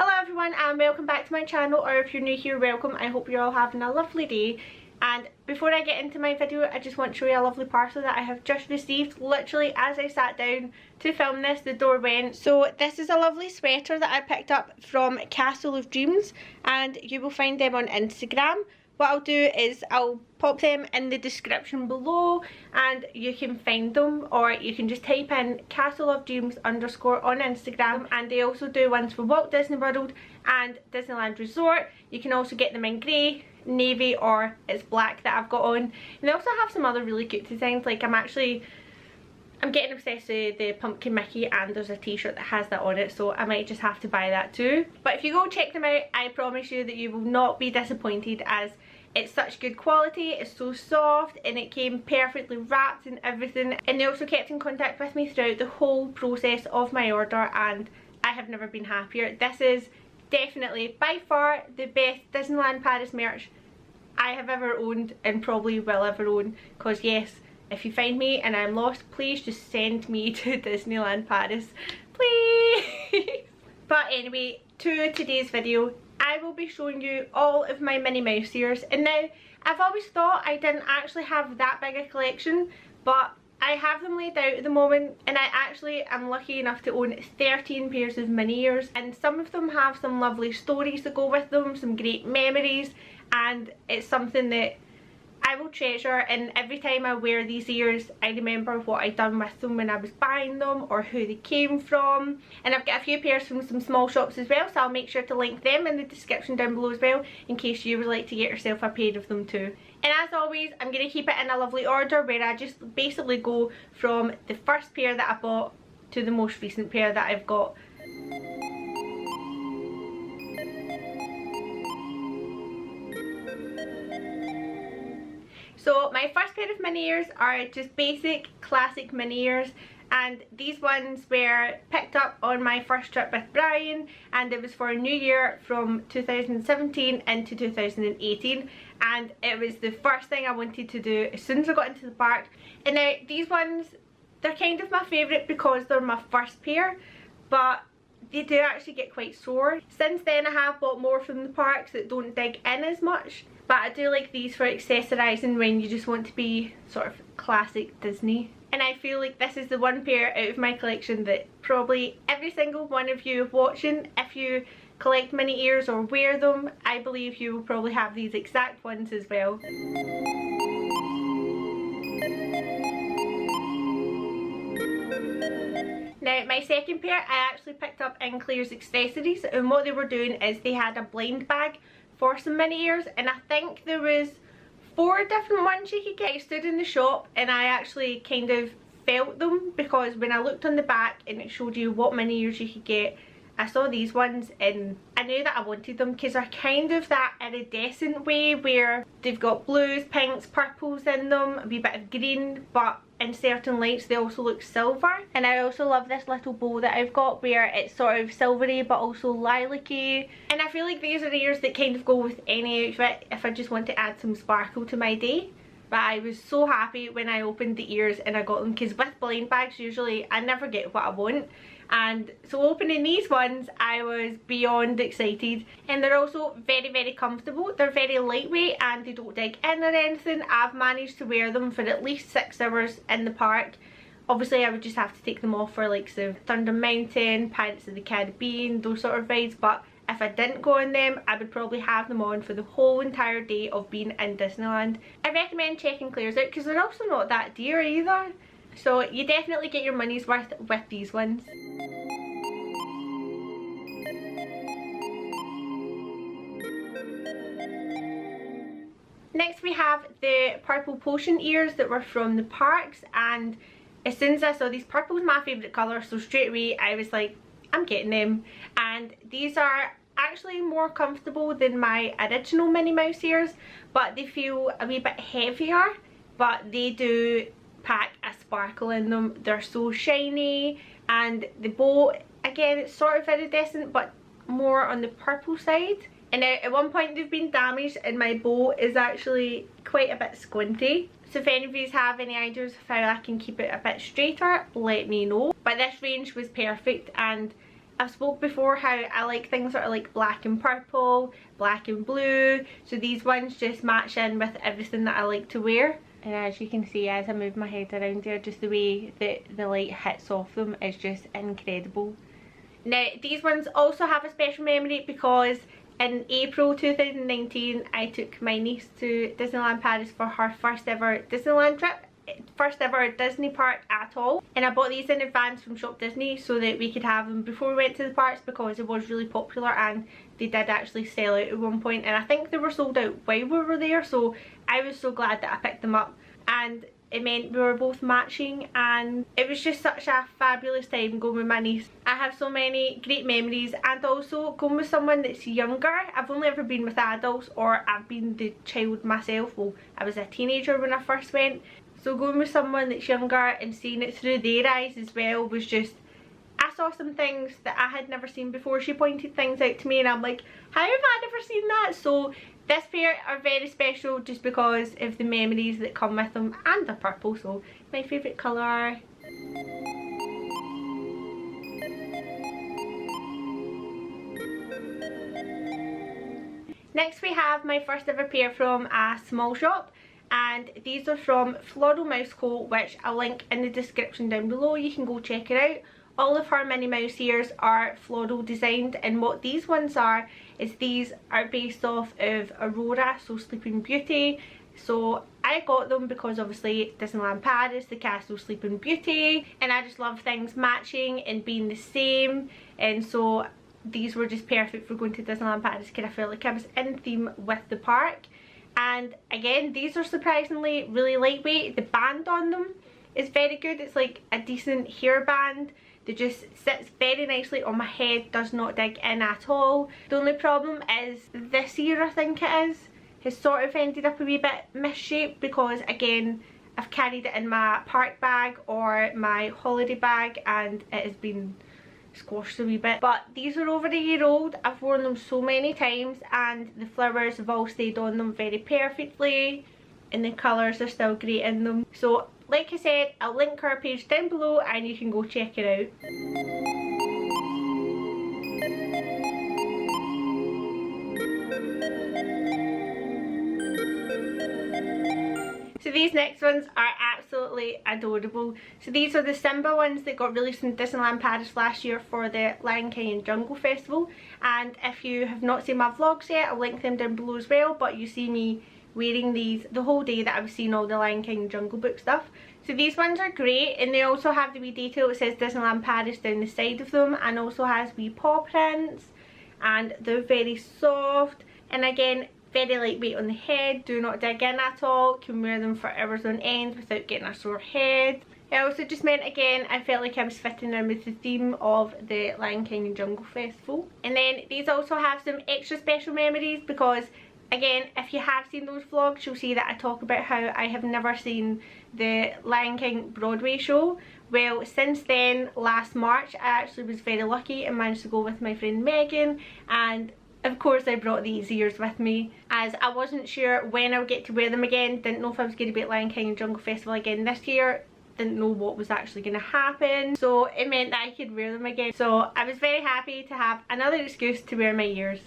Hello everyone and welcome back to my channel, or if you're new here, welcome. I hope you're all having a lovely day. And before I get into my video, I just want to show you a lovely parcel that I have just received. Literally as I sat down to film this, the door went. So this is a lovely sweater that I picked up from Castle of Dreams, and you will find them on Instagram. What I'll do is I'll pop them in the description below and you can find them, or you can just type in Castle of Dreams _ on Instagram. And they also do ones for Walt Disney World and Disneyland Resort. You can also get them in grey, navy, or it's black that I've got on. And they also have some other really cute designs. Like I'm getting obsessed with the Pumpkin Mickey, and there's a t-shirt that has that on it, so I might just have to buy that too. But if you go check them out, I promise you that you will not be disappointed, as it's such good quality, it's so soft, and it came perfectly wrapped and everything. And they also kept in contact with me throughout the whole process of my order, and I have never been happier. This is definitely by far the best Disneyland Paris merch I have ever owned and probably will ever own. Because yes, if you find me and I'm lost, please just send me to Disneyland Paris, please. But anyway, to today's video, I will be showing you all of my Minnie Mouse ears. And now, I've always thought I didn't actually have that big a collection, but I have them laid out at the moment, and I actually am lucky enough to own 13 pairs of Minnie ears, and some of them have some lovely stories that go with them, some great memories, and it's something that I will treasure. And every time I wear these ears, I remember what I'd done with them when I was buying them, or who they came from. And I've got a few pairs from some small shops as well, so I'll make sure to link them in the description down below as well, in case you would like to get yourself a pair of them too. And as always, I'm going to keep it in a lovely order, where I just basically go from the first pair that I bought to the most recent pair that I've got. So my first pair of Minnie ears are just basic classic Minnie ears, and these ones were picked up on my first trip with Brian, and it was for a new year from 2017 into 2018, and it was the first thing I wanted to do as soon as I got into the park. And now these ones, they're kind of my favourite because they're my first pair, but they do actually get quite sore. Since then I have bought more from the parks that don't dig in as much, but I do like these for accessorising when you just want to be sort of classic Disney. And I feel like this is the one pair out of my collection that probably every single one of you watching, if you collect Minnie ears or wear them, I believe you will probably have these exact ones as well. Now my second pair I actually picked up in Claire's Accessories, and what they were doing is they had a blind bag for some Minnie ears, and I think there was 4 different ones you could get. I stood in the shop and I actually kind of felt them, because when I looked on the back and it showed you what Minnie ears you could get, I saw these ones and I knew that I wanted them, because they're kind of that iridescent way where they've got blues, pinks, purples in them, a wee bit of green, but in certain lights they also look silver. And I also love this little bow that I've got where it's sort of silvery but also lilac-y. And I feel like these are ears that kind of go with any outfit if I just want to add some sparkle to my day. But I was so happy when I opened the ears and I got them, because with blind bags usually I never get what I want. And so opening these ones, I was beyond excited. And they're also very, very comfortable. They're very lightweight and they don't dig in or anything. I've managed to wear them for at least 6 hours in the park. Obviously I would just have to take them off for like the Thunder Mountain, Pirates of the Caribbean, those sort of rides. But if I didn't go on them, I would probably have them on for the whole entire day of being in Disneyland. I recommend checking Claire's out, because they're also not that dear either. So you definitely get your money's worth with these ones. Next we have the purple potion ears that were from the parks, and as soon as I saw these, purple is my favourite colour, so straight away I was like, I'm getting them. And these are actually more comfortable than my original Minnie Mouse ears, but they feel a wee bit heavier, but they do pack a sparkle in them. They're so shiny, and the bow, again, it's sort of iridescent but more on the purple side. And now at one point they've been damaged and my bow is actually quite a bit squinty. So if any of you have any ideas of how I can keep it a bit straighter, let me know. But this range was perfect, and I've spoke before how I like things that are like black and purple, black and blue, so these ones just match in with everything that I like to wear. And as you can see, as I move my head around here, just the way that the light hits off them is just incredible. Now these ones also have a special memory because in April 2019 I took my niece to Disneyland Paris for her first ever Disneyland trip, first ever Disney park at all, and I bought these in advance from Shop Disney so that we could have them before we went to the parks because it was really popular and they did actually sell out at one point, and I think they were sold out while we were there, so I was so glad that I picked them up. And it meant we were both matching and it was just such a fabulous time going with my niece. I have so many great memories, and also going with someone that's younger. I've only ever been with adults, or I've been the child myself. Well, I was a teenager when I first went, so going with someone that's younger and seeing it through their eyes as well was just, I saw some things that I had never seen before. She pointed things out to me and I'm like, how have I never seen that? So this pair are very special just because of the memories that come with them, and the purple, so my favourite colour. Next we have my first ever pair from a small shop, and these are from Floral Mouse Co, which I'll link in the description down below. You can go check it out. All of her Minnie Mouse ears are floral designed, and what these ones are is these are based off of Aurora, so Sleeping Beauty. So I got them because obviously Disneyland Paris, the castle Sleeping Beauty, and I just love things matching and being the same, and so these were just perfect for going to Disneyland Paris because I felt like I was in theme with the park. And again, these are surprisingly really lightweight. The band on them is very good. It's like a decent hair band. It just sits very nicely on my head, does not dig in at all. The only problem is this ear, I think it is, has sort of ended up a wee bit misshaped because again I've carried it in my park bag or my holiday bag and it has been squashed a wee bit. But these are over a year old. I've worn them so many times and the flowers have all stayed on them very perfectly and the colours are still great in them. So like I said, I'll link her page down below and you can go check it out. So these next ones are absolutely adorable. So these are the Simba ones that got released in Disneyland Paris last year for the Lion King and Jungle Festival. And if you have not seen my vlogs yet, I'll link them down below as well. But you see me wearing these the whole day that I was seeing all the Lion King and Jungle Book stuff. So these ones are great, and they also have the wee detail that says Disneyland Paris down the side of them, and also has wee paw prints, and they're very soft, and again very lightweight on the head, do not dig in at all, can wear them for hours on end without getting a sore head. It also just meant, again, I felt like I was fitting in with the theme of the Lion King and Jungle Festival. And then these also have some extra special memories because, again, if you have seen those vlogs, you'll see that I talk about how I have never seen the Lion King Broadway show. Well, since then, last March, I actually was very lucky and managed to go with my friend Megan, and of course I brought these ears with me as I wasn't sure when I would get to wear them again. Didn't know if I was going to be at Lion King and Jungle Festival again this year. Didn't know what was actually going to happen, so it meant that I could wear them again. So I was very happy to have another excuse to wear my ears.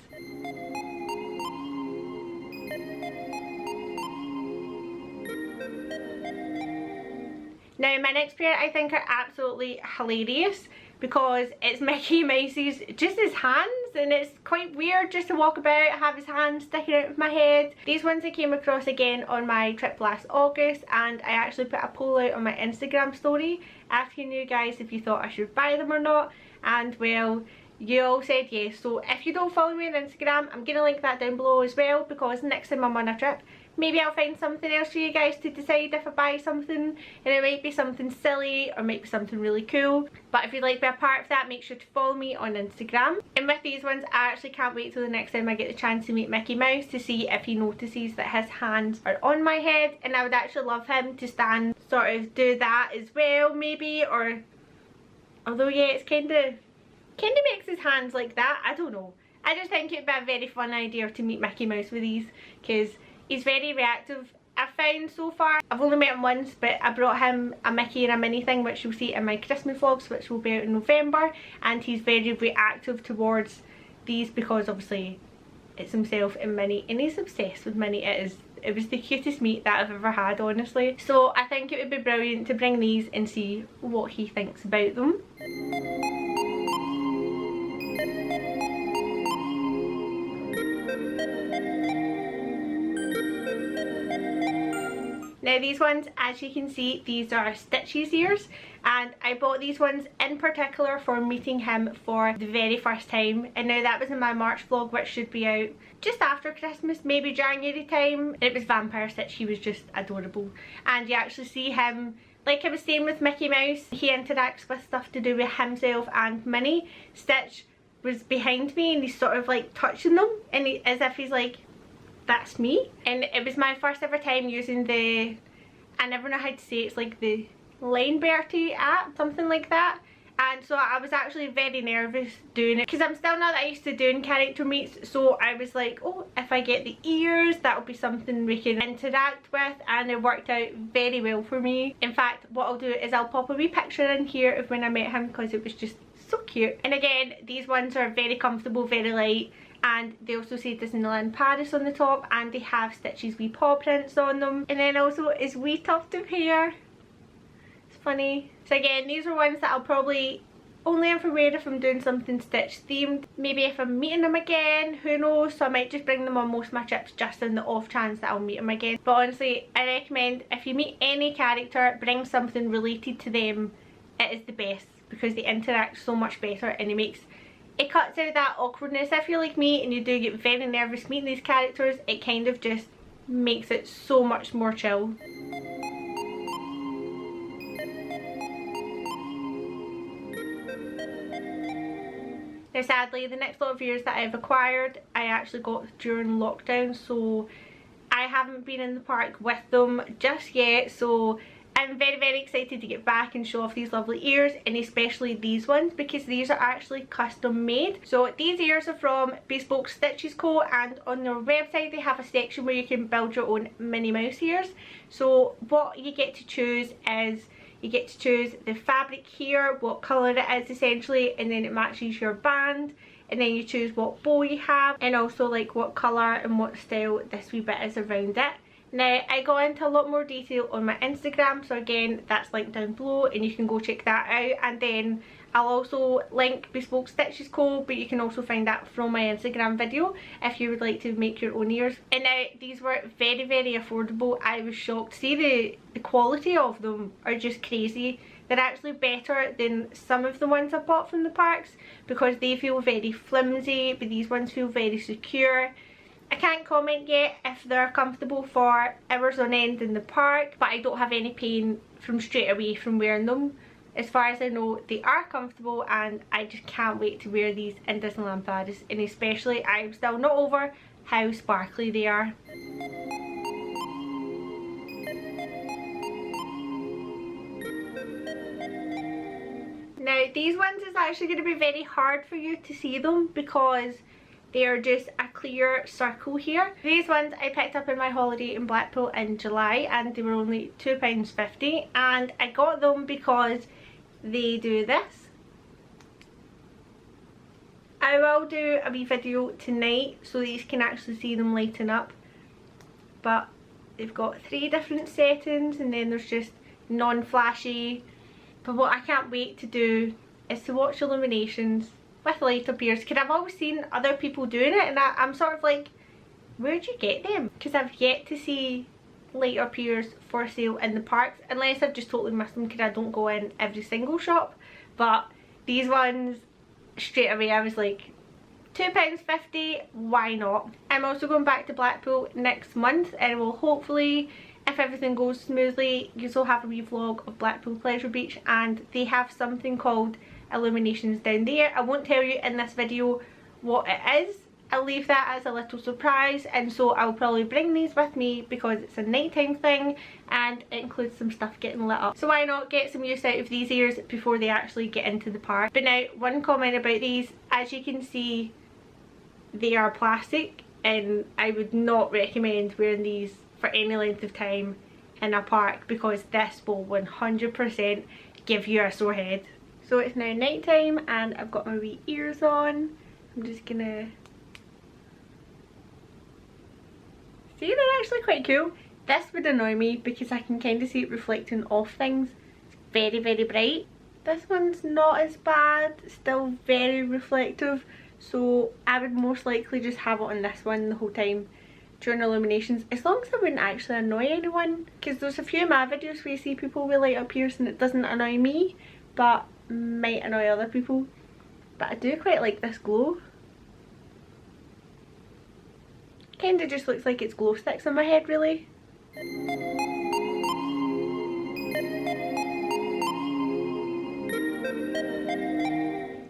Now my next pair I think are absolutely hilarious because it's Mickey Mouse's, just his hands, and it's quite weird just to walk about, have his hands sticking out of my head. These ones I came across again on my trip last August, and I actually put a poll out on my Instagram story asking you guys if you thought I should buy them or not, and well, you all said yes. So if you don't follow me on Instagram, I'm going to link that down below as well, because next time I'm on a trip, maybe I'll find something else for you guys to decide if I buy something, and it might be something silly or might be something really cool. But if you'd like to be a part of that, make sure to follow me on Instagram. And with these ones, I actually can't wait till the next time I get the chance to meet Mickey Mouse to see if he notices that his hands are on my head, and I would actually love him to stand, sort of do that as well maybe, or although yeah, it's kind of makes his hands like that, I don't know. I just think it'd be a very fun idea to meet Mickey Mouse with these because he's very reactive. I've found so far, I've only met him once, but I brought him a Mickey and a Minnie thing, which you'll see in my Christmas vlogs, which will be out in November, and he's very reactive towards these because obviously it's himself and Minnie, and he's obsessed with Minnie. It was the cutest meet that I've ever had, honestly. So I think it would be brilliant to bring these and see what he thinks about them. Now these ones, as you can see, these are Stitch's ears, and I bought these ones in particular for meeting him for the very first time. And now that was in my March vlog, which should be out just after Christmas, maybe January time. It was Vampire Stitch. He was just adorable, and you actually see him, like I was saying with Mickey Mouse, he interacts with stuff to do with himself and Minnie. Stitch was behind me and he's sort of like touching them, and as if he's like, that's me. And it was my first ever time using the, I never know how to say it, it's like the Line Bertie app, something like that. And so I was actually very nervous doing it because I'm still not that used to doing character meets. So I was like, oh, if I get the ears, that'll be something we can interact with, and it worked out very well for me. In fact, what I'll do is I'll pop a wee picture in here of when I met him because it was just so cute. And again, these ones are very comfortable, very light, and they also say Disneyland Paris on the top, and they have Stitch's wee paw prints on them, and then also his wee tuft of hair. It's funny. So again, these are ones that I'll probably only ever wear if I'm doing something Stitch themed. Maybe if I'm meeting him again, who knows, so I might just bring them on most of my trips just in the off chance that I'll meet him again. But honestly, I recommend if you meet any character, bring something related to them. It is the best because they interact so much better, and it cuts out that awkwardness. If you're like me and you do get very nervous meeting these characters, it kind of just makes it so much more chill. Now sadly, the next lot of ears that I've acquired, I actually got during lockdown, so I haven't been in the park with them just yet. So I'm very excited to get back and show off these lovely ears, and especially these ones because these are actually custom made. So these ears are from Bespoke Stitches Co, and on their website they have a section where you can build your own Minnie Mouse ears. So what you get to choose is you get to choose the fabric here, what colour it is essentially, and then it matches your band, and then you choose what bow you have, and also like what colour and what style this wee bit is around it. Now I go into a lot more detail on my Instagram, so again that's linked down below and you can go check that out, and then I'll also link Bespoke Stitches Co, but you can also find that from my Instagram video if you would like to make your own ears. And now these were very affordable. I was shocked. See, the quality of them are just crazy. They're actually better than some of the ones I've bought from the parks because they feel very flimsy, but these ones feel very secure. I can't comment yet if they're comfortable for hours on end in the park, but I don't have any pain from straight away from wearing them. As far as I know, they are comfortable, and I just can't wait to wear these in Disneyland Paris, and especially I'm still not over how sparkly they are. Now these ones is actually going to be very hard for you to see them because they are just a clear circle here. These ones I picked up in my holiday in Blackpool in July, and they were only £2.50, and I got them because they do this. I will do a wee video tonight so that you can actually see them lighten up, but they've got 3 different settings, and then there's just non-flashy. But what I can't wait to do is to watch illuminations with light up ears, because I've always seen other people doing it, and I'm sort of like, where'd you get them? Because I've yet to see light up ears for sale in the parks, unless I've just totally missed them because I don't go in every single shop. But these ones, straight away I was like, £2.50, why not? I'm also going back to Blackpool next month, and will hopefully, if everything goes smoothly, you'll have a wee vlog of Blackpool Pleasure Beach, and they have something called illuminations down there. I won't tell you in this video what it is. I'll leave that as a little surprise, and so I'll probably bring these with me because it's a nighttime thing and it includes some stuff getting lit up. So why not get some use out of these ears before they actually get into the park. But now, one comment about these, as you can see, they are plastic, and I would not recommend wearing these for any length of time in a park, because this will 100% give you a sore head. So it's now night time and I've got my wee ears on. I'm just gonna... See, they're actually quite cool. This would annoy me because I can kind of see it reflecting off things. It's very, very bright. This one's not as bad, still very reflective. So I would most likely just have it on this one the whole time during illuminations, as long as I wouldn't actually annoy anyone. Because there's a few of my videos where you see people with light up ears and it doesn't annoy me, but might annoy other people. But I do quite like this glow. Kinda just looks like it's glow sticks on my head, really.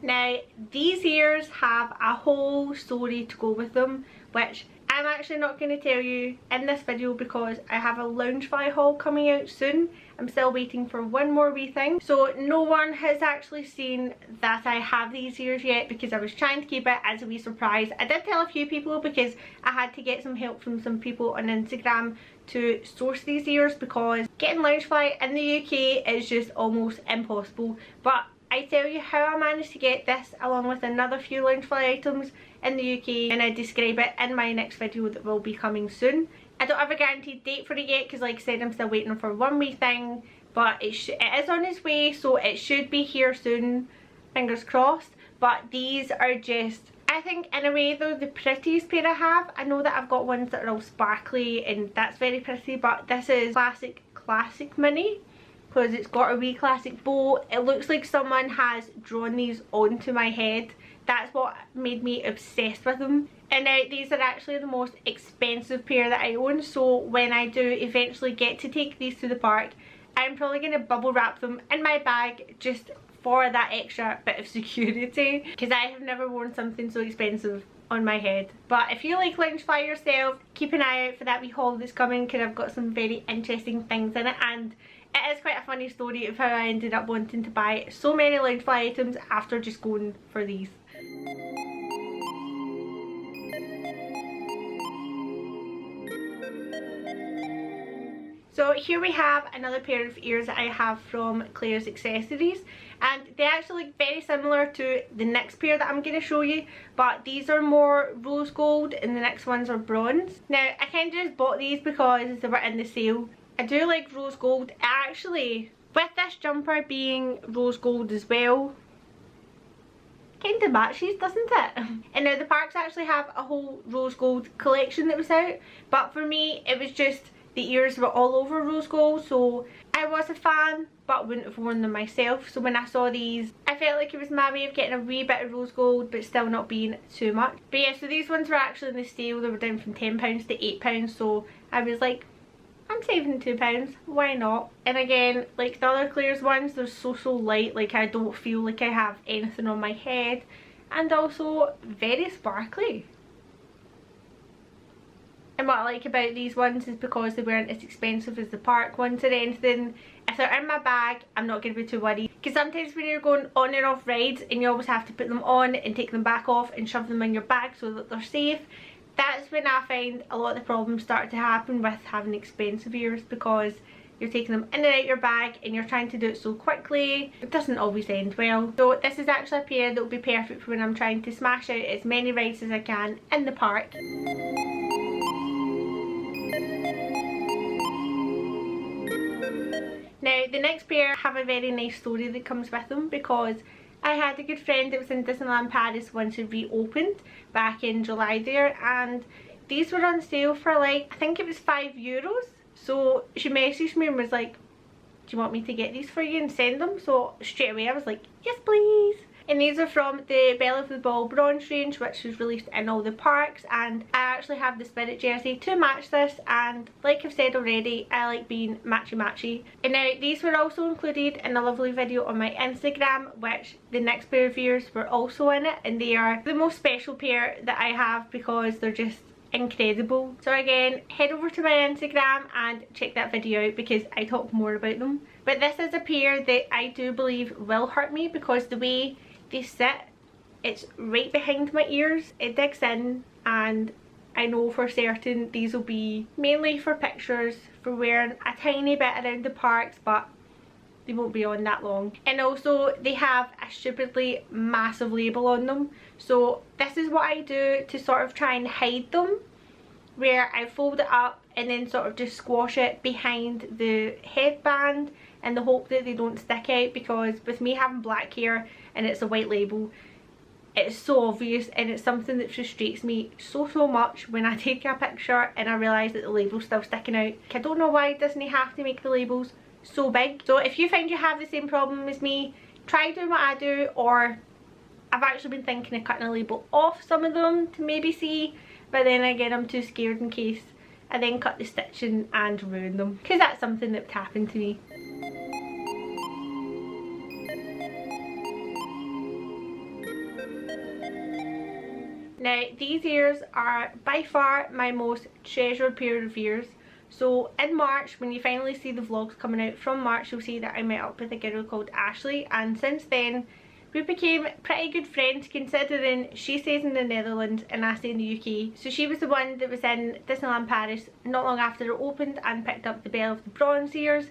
Now these ears have a whole story to go with them, which I'm actually not going to tell you in this video because I have a Loungefly haul coming out soon. I'm still waiting for one more wee thing. So no one has actually seen that I have these ears yet because I was trying to keep it as a wee surprise. I did tell a few people because I had to get some help from some people on Instagram to source these ears, because getting Loungefly in the UK is just almost impossible. But I tell you how I managed to get this along with another few Loungefly items in the UK, and I describe it in my next video that will be coming soon. I don't have a guaranteed date for it yet because, like I said, I'm still waiting for one wee thing, but it is on its way, so it should be here soon, fingers crossed. But these are just, I think in a way they're the prettiest pair I have. I know that I've got ones that are all sparkly and that's very pretty, but this is classic mini, because it's got a wee classic bow. It looks like someone has drawn these onto my head. That's what made me obsessed with them. And now these are actually the most expensive pair that I own, so when I do eventually get to take these to the park, I'm probably going to bubble wrap them in my bag just for that extra bit of security, because I have never worn something so expensive on my head. But if you like Loungefly yourself, keep an eye out for that wee haul that's coming, because I've got some very interesting things in it, and it is quite a funny story of how I ended up wanting to buy so many Loungefly items after just going for these. So here we have another pair of ears that I have from Claire's Accessories, and they actually look very similar to the next pair that I'm going to show you, but these are more rose gold and the next ones are bronze. Now I kind of just bought these because they were in the sale. I do like rose gold. Actually, with this jumper being rose gold as well, kind of matches, doesn't it? And now the parks actually have a whole rose gold collection that was out, but for me it was just the ears were all over rose gold, so I was a fan but wouldn't have worn them myself. So when I saw these, I felt like it was my way of getting a wee bit of rose gold but still not being too much. But yeah, so these ones were actually in the sale. They were down from £10 to £8, so I was like, I'm saving £2, why not? And again, like the other Claire's ones, they're so light, like I don't feel like I have anything on my head, and also very sparkly. And what I like about these ones is because they weren't as expensive as the park ones or anything. If they're in my bag, I'm not going to be too worried, because sometimes when you're going on and off rides and you always have to put them on and take them back off and shove them in your bag so that they're safe, that's when I find a lot of the problems start to happen with having expensive ears, because you're taking them in and out your bag and you're trying to do it so quickly. It doesn't always end well. So this is actually a pair that will be perfect for when I'm trying to smash out as many rides as I can in the park. Now the next pair have a very nice story that comes with them, because I had a good friend that was in Disneyland Paris once it reopened back in July there, and these were on sale for like, I think it was €5. So she messaged me and was like, do you want me to get these for you and send them? So straight away I was like, yes please. And these are from the Belle of the Ball bronze range, which was released in all the parks, and I actually have the Spirit jersey to match this, and like I've said already, I like being matchy. And now these were also included in a lovely video on my Instagram, which the next pair of ears were also in it, and they are the most special pair that I have because they're just incredible. So again, head over to my Instagram and check that video out because I talk more about them. But this is a pair that I do believe will hurt me, because the way they sit, it's right behind my ears, it digs in, and I don't like it. I know for certain these will be mainly for pictures, for wearing a tiny bit around the parks, but they won't be on that long. And also they have a stupidly massive label on them, so this is what I do to sort of try and hide them, where I fold it up and then sort of just squash it behind the headband in the hope that they don't stick out, because with me having black hair and it's a white label, it's so obvious, and it's something that frustrates me so much when I take a picture and I realise that the label's still sticking out. I don't know why Disney have to make the labels so big. So if you find you have the same problem as me, try doing what I do, or I've actually been thinking of cutting a label off some of them to maybe see, but then again I'm too scared in case I then cut the stitching and ruin them, because that's something that would happen to me. Now these ears are by far my most treasured pair of ears. So in March, when you finally see the vlogs coming out from March, you'll see that I met up with a girl called Ashley, and since then we became pretty good friends, considering she stays in the Netherlands and I stay in the UK. So she was the one that was in Disneyland Paris not long after it opened and picked up the Belle of the Bronze ears.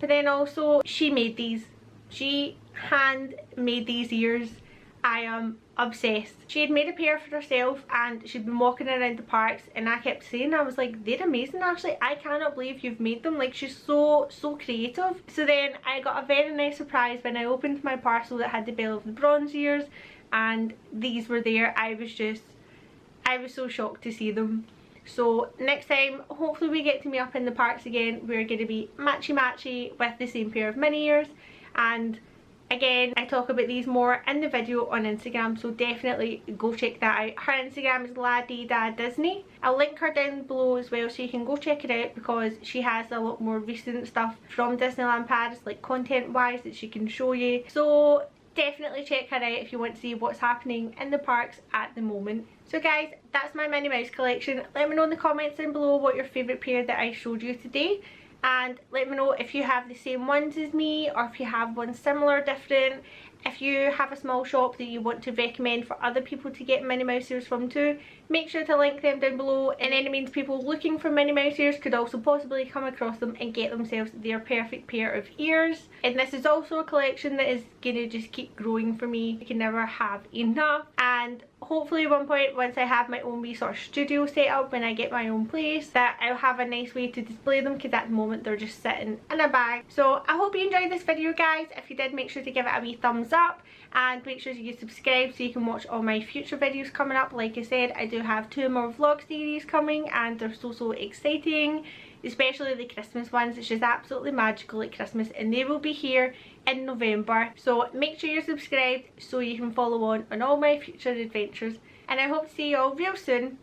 But then also she made these. She hand made these ears. I am obsessed. She had made a pair for herself and she'd been walking around the parks, and I kept saying, I was like, they're amazing Ashley, I cannot believe you've made them, like she's so creative. So then I got a very nice surprise when I opened my parcel that had the Belle of the Bronze ears, and these were there. I was so shocked to see them. So next time, hopefully we get to meet up in the parks again. We're going to be matchy with the same pair of mini ears, and again, I talk about these more in the video on Instagram, so definitely go check that out. Her Instagram is ladida_disney. I'll link her down below as well, so you can go check it out, because she has a lot more recent stuff from Disneyland Paris, like content wise, that she can show you. So definitely check her out if you want to see what's happening in the parks at the moment. So guys, that's my Minnie Mouse collection. Let me know in the comments down below what your favourite pair that I showed you today. And let me know if you have the same ones as me, or if you have one similar, different. If you have a small shop that you want to recommend for other people to get Minnie Mouse ears from too, make sure to link them down below. And any means people looking for Minnie Mouse ears could also possibly come across them and get themselves their perfect pair of ears. And this is also a collection that is going to just keep growing for me. I can never have enough. And hopefully at one point, once I have my own wee sort of studio set up, when I get my own place, that I'll have a nice way to display them, because at the moment they're just sitting in a bag. So I hope you enjoyed this video guys. If you did, make sure to give it a wee thumbs up, and make sure you subscribe so you can watch all my future videos coming up. Like I said, I do have 2 more vlog series coming, and they're so exciting, especially the Christmas ones. It's just absolutely magical at Christmas, and they will be here in November. So make sure you're subscribed so you can follow on all my future adventures, and I hope to see you all real soon.